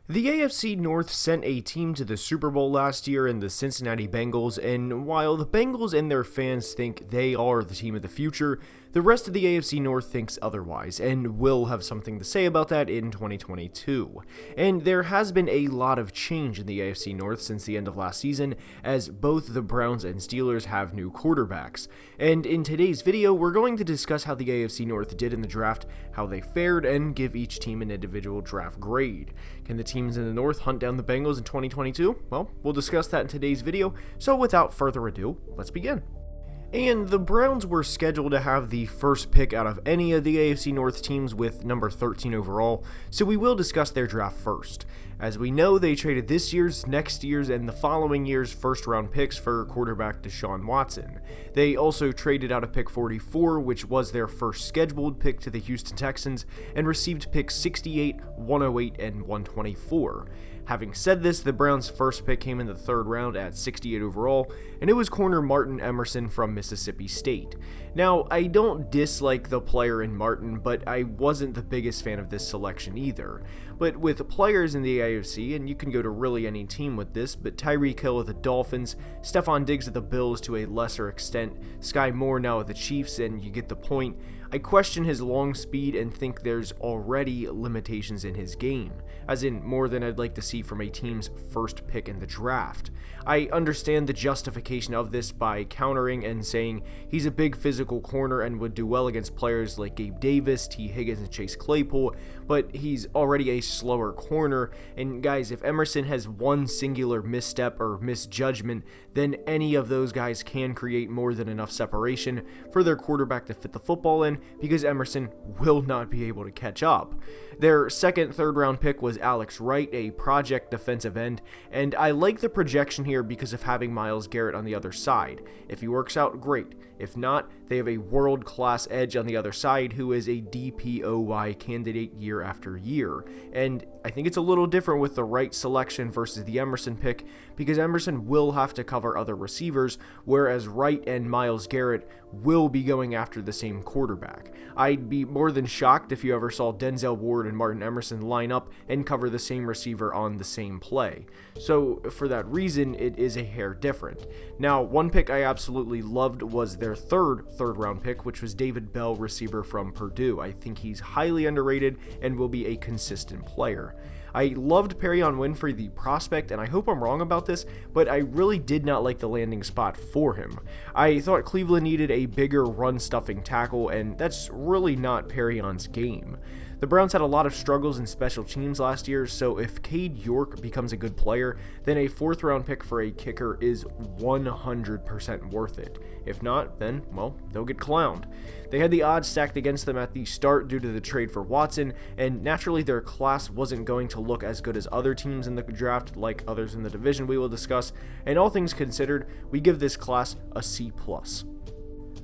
The AFC North sent a team to the Super Bowl last year in the Cincinnati Bengals, and while the Bengals and their fans think they are the team of the future, the rest of the AFC North thinks otherwise, and will have something to say about that in 2022. And there has been a lot of change in the AFC North since the end of last season, as both the Browns and Steelers have new quarterbacks. And in today's video, we're going to discuss how the AFC North did in the draft, how they fared, and give each team an individual draft grade. Can the teams in the North hunt down the Bengals in 2022? Well, we'll discuss that in today's video, so without further ado, let's begin. And the Browns were scheduled to have the first pick out of any of the AFC North teams with number 13 overall, so we will discuss their draft first. As we know, they traded this year's, next year's, and the following year's first-round picks for quarterback Deshaun Watson. They also traded out of pick 44, which was their first scheduled pick, to the Houston Texans, and received picks 68, 108, and 124. Having said this, the Browns' first pick came in the third round at 68 overall, and it was corner Martin Emerson from Mississippi State. Now, I don't dislike the player in Martin, but I wasn't the biggest fan of this selection either. But with players in the AFC, and you can go to really any team with this, but Tyreek Hill of the Dolphins, Stephon Diggs of the Bills to a lesser extent, Sky Moore now of the Chiefs, and you get the point. I question his long speed and think there's already limitations in his game, as in more than I'd like to see from a team's first pick in the draft. I understand the justification of this by countering and saying he's a big physical corner and would do well against players like Gabe Davis, T. Higgins, and Chase Claypool, but he's already a slower corner, and guys, if Emerson has one singular misstep or misjudgment, then any of those guys can create more than enough separation for their quarterback to fit the football in, because Emerson will not be able to catch up. Their second third-round pick was Alex Wright, a project defensive end, and I like the projection here because of having Myles Garrett on the other side. If he works out, great. If not, they have a world-class edge on the other side who is a DPOY candidate year after year. And I think it's a little different with the Wright selection versus the Emerson pick, because Emerson will have to cover other receivers, whereas Wright and Myles Garrett will be going after the same quarterback. I'd be more than shocked if you ever saw Denzel Ward and Martin Emerson line up and cover the same receiver on the same play. So for that reason, it is a hair different. Now, one pick I absolutely loved was their third round pick, which was David Bell, receiver from Purdue. I think he's highly underrated and will be a consistent player. I loved Perion Winfrey, the prospect, and I hope I'm wrong about this, but I really did not like the landing spot for him. I thought Cleveland needed a bigger run-stuffing tackle, and that's really not Perion's game. The Browns had a lot of struggles in special teams last year, so if Cade York becomes a good player, then a fourth-round pick for a kicker is 100% worth it. If not, then, well, they'll get clowned. They had the odds stacked against them at the start due to the trade for Watson, and naturally their class wasn't going to look as good as other teams in the draft, like others in the division we will discuss, and all things considered, we give this class a C+.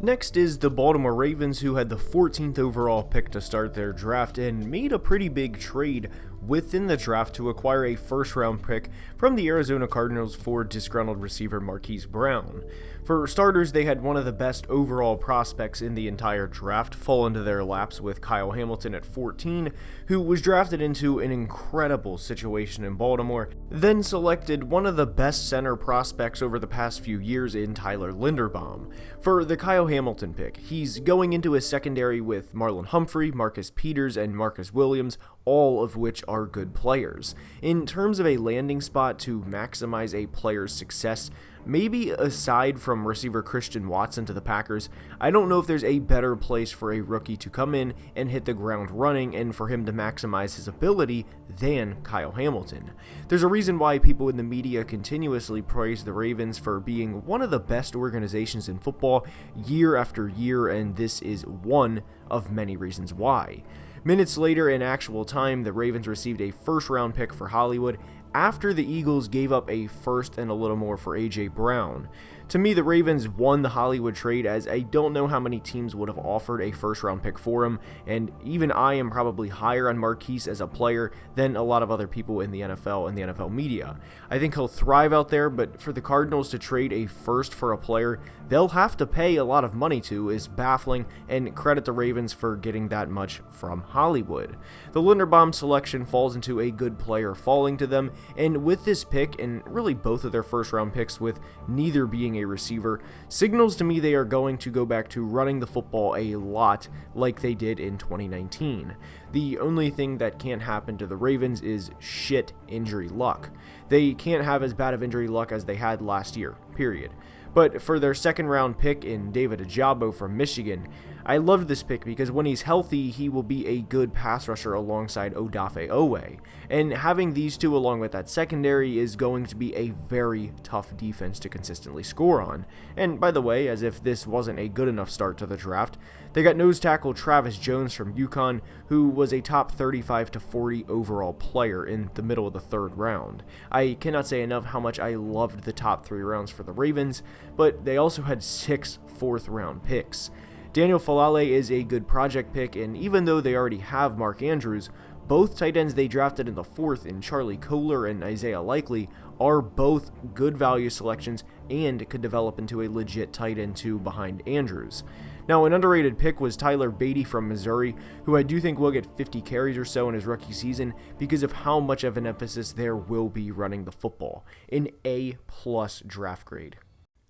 Next is the Baltimore Ravens, who had the 14th overall pick to start their draft and made a pretty big trade within the draft to acquire a first-round pick from the Arizona Cardinals for disgruntled receiver Marquise Brown. For starters, they had one of the best overall prospects in the entire draft fall into their laps with Kyle Hamilton at 14, who was drafted into an incredible situation in Baltimore, then selected one of the best center prospects over the past few years in Tyler Linderbaum. For the Kyle Hamilton pick, he's going into a secondary with Marlon Humphrey, Marcus Peters, and Marcus Williams, all of which are good players. In terms of a landing spot to maximize a player's success, maybe aside from receiver Christian Watson to the Packers, I don't know if there's a better place for a rookie to come in and hit the ground running and for him to maximize his ability than Kyle Hamilton. There's a reason why people in the media continuously praise the Ravens for being one of the best organizations in football year after year, and this is one of many reasons why. Minutes later, in actual time, the Ravens received a first-round pick for Hollywood, after the Eagles gave up a first and a little more for A.J. Brown. To me, the Ravens won the Hollywood trade, as I don't know how many teams would have offered a first-round pick for him, and even I am probably higher on Marquise as a player than a lot of other people in the NFL and the NFL media. I think he'll thrive out there, but for the Cardinals to trade a first for a player they'll have to pay a lot of money to is baffling, and credit the Ravens for getting that much from Hollywood. The Linderbaum selection falls into a good player falling to them, and with this pick, and really both of their first-round picks with neither being a receiver, signals to me they are going to go back to running the football a lot like they did in 2019. The only thing that can't happen to the Ravens is shit injury luck. They can't have as bad of injury luck as they had last year, period. But for their second-round pick in David Ojabo from Michigan, I loved this pick because when he's healthy, he will be a good pass rusher alongside Odafe Oweh. And having these two along with that secondary is going to be a very tough defense to consistently score on. And by the way, as if this wasn't a good enough start to the draft, they got nose tackle Travis Jones from UConn, who was a top 35 to 40 overall player in the middle of the third round. I cannot say enough how much I loved the top 3 rounds for the Ravens, but they also had 6 fourth-round picks. Daniel Falale is a good project pick, and even though they already have Mark Andrews, both tight ends they drafted in the 4th in Charlie Kolar and Isaiah Likely are both good value selections and could develop into a legit tight end 2 behind Andrews. Now, an underrated pick was Tyler Beatty from Missouri, who I do think will get 50 carries or so in his rookie season because of how much of an emphasis there will be running the football. An A+ draft grade.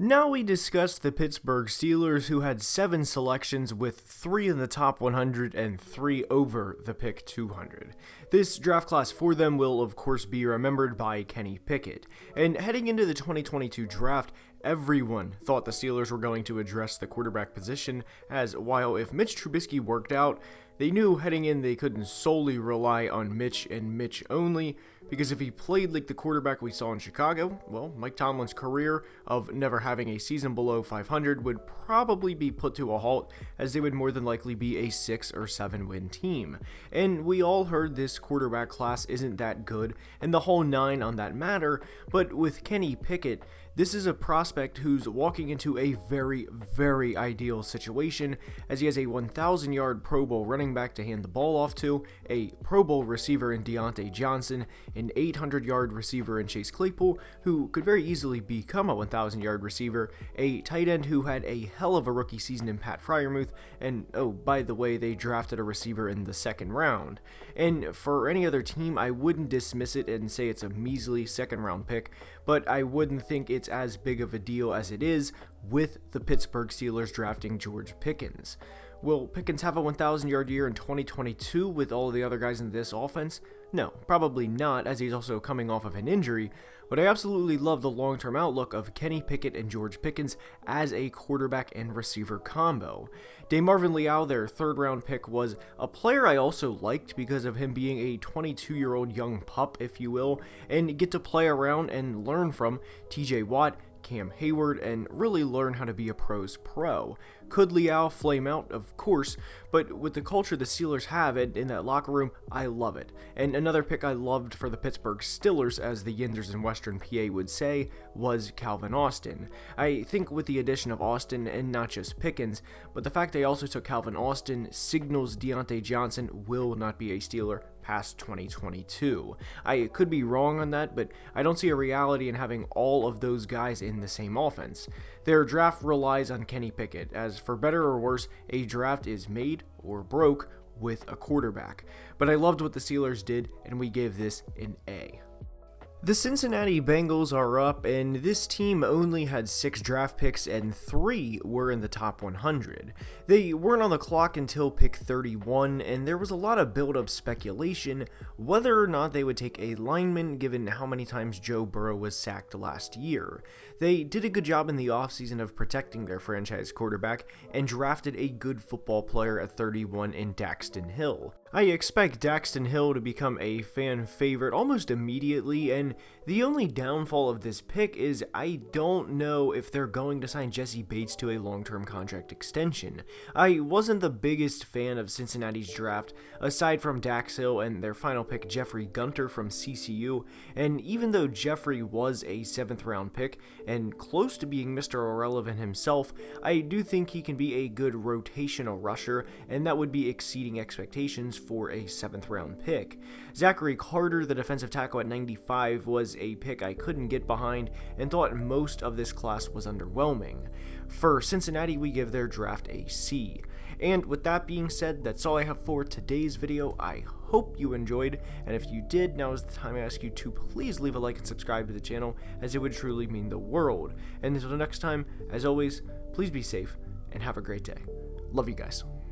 Now we discuss the Pittsburgh Steelers, who had 7 selections with 3 in the top 100 and 3 over the pick 200. This draft class for them will of course be remembered by Kenny Pickett. And heading into the 2022 draft, everyone thought the Steelers were going to address the quarterback position, as while if Mitch Trubisky worked out, they knew heading in they couldn't solely rely on Mitch and Mitch only, because if he played like the quarterback we saw in Chicago, well, Mike Tomlin's career of never having a season below 500 would probably be put to a halt, as they would more than likely be a 6 or 7 win team. And we all heard this quarterback class isn't that good, and the whole 9 on that matter, but with Kenny Pickett, this is a prospect who's walking into a very, very ideal situation, as he has a 1,000-yard Pro Bowl running back to hand the ball off to, a Pro Bowl receiver in Deontay Johnson, an 800-yard receiver in Chase Claypool, who could very easily become a 1,000-yard receiver, a tight end who had a hell of a rookie season in Pat Freiermuth, and oh, by the way, they drafted a receiver in the 2nd round. And for any other team, I wouldn't dismiss it and say it's a measly 2nd-round pick, but I wouldn't think it's as big of a deal as it is with the Pittsburgh Steelers drafting George Pickens. Will Pickens have a 1,000-yard year in 2022 with all the other guys in this offense? No, probably not, as he's also coming off of an injury, but I absolutely love the long-term outlook of Kenny Pickett and George Pickens as a quarterback and receiver combo. DeMarvin Leal, their 3rd-round pick, was a player I also liked because of him being a 22-year-old young pup, if you will, and get to play around and learn from TJ Watt, Cam Hayward, and really learn how to be a pro's pro. Could Leal flame out? Of course, but with the culture the Steelers have in that locker room, I love it. And another pick I loved for the Pittsburgh Steelers, as the Yinzers in Western PA would say, was Calvin Austin. I think with the addition of Austin, and not just Pickens, but the fact they also took Calvin Austin signals Deontay Johnson will not be a Steeler past 2022. I could be wrong on that, but I don't see a reality in having all of those guys in the same offense. Their draft relies on Kenny Pickett, as for better or worse, a draft is made or broke with a quarterback. But I loved what the Steelers did, and we gave this an A. The Cincinnati Bengals are up, and this team only had 6 draft picks and 3 were in the top 100. They weren't on the clock until pick 31, and there was a lot of build-up speculation whether or not they would take a lineman given how many times Joe Burrow was sacked last year. They did a good job in the offseason of protecting their franchise quarterback and drafted a good football player at 31 in Daxton Hill. I expect Daxton Hill to become a fan favorite almost immediately, and the only downfall of this pick is I don't know if they're going to sign Jesse Bates to a long-term contract extension. I wasn't the biggest fan of Cincinnati's draft, aside from Dax Hill and their final pick Jeffrey Gunter from CCU, and even though Jeffrey was a 7th round pick and close to being Mr. Irrelevant himself, I do think he can be a good rotational rusher, and that would be exceeding expectations for a 7th round pick. Zachary Carter, the defensive tackle at 95, was a pick I couldn't get behind and thought most of this class was underwhelming. For Cincinnati, we give their draft a C. And with that being said, that's all I have for today's video. I hope you enjoyed, and if you did, now is the time I ask you to please leave a like and subscribe to the channel, as it would truly mean the world. And until next time, as always, please be safe and have a great day. Love you guys.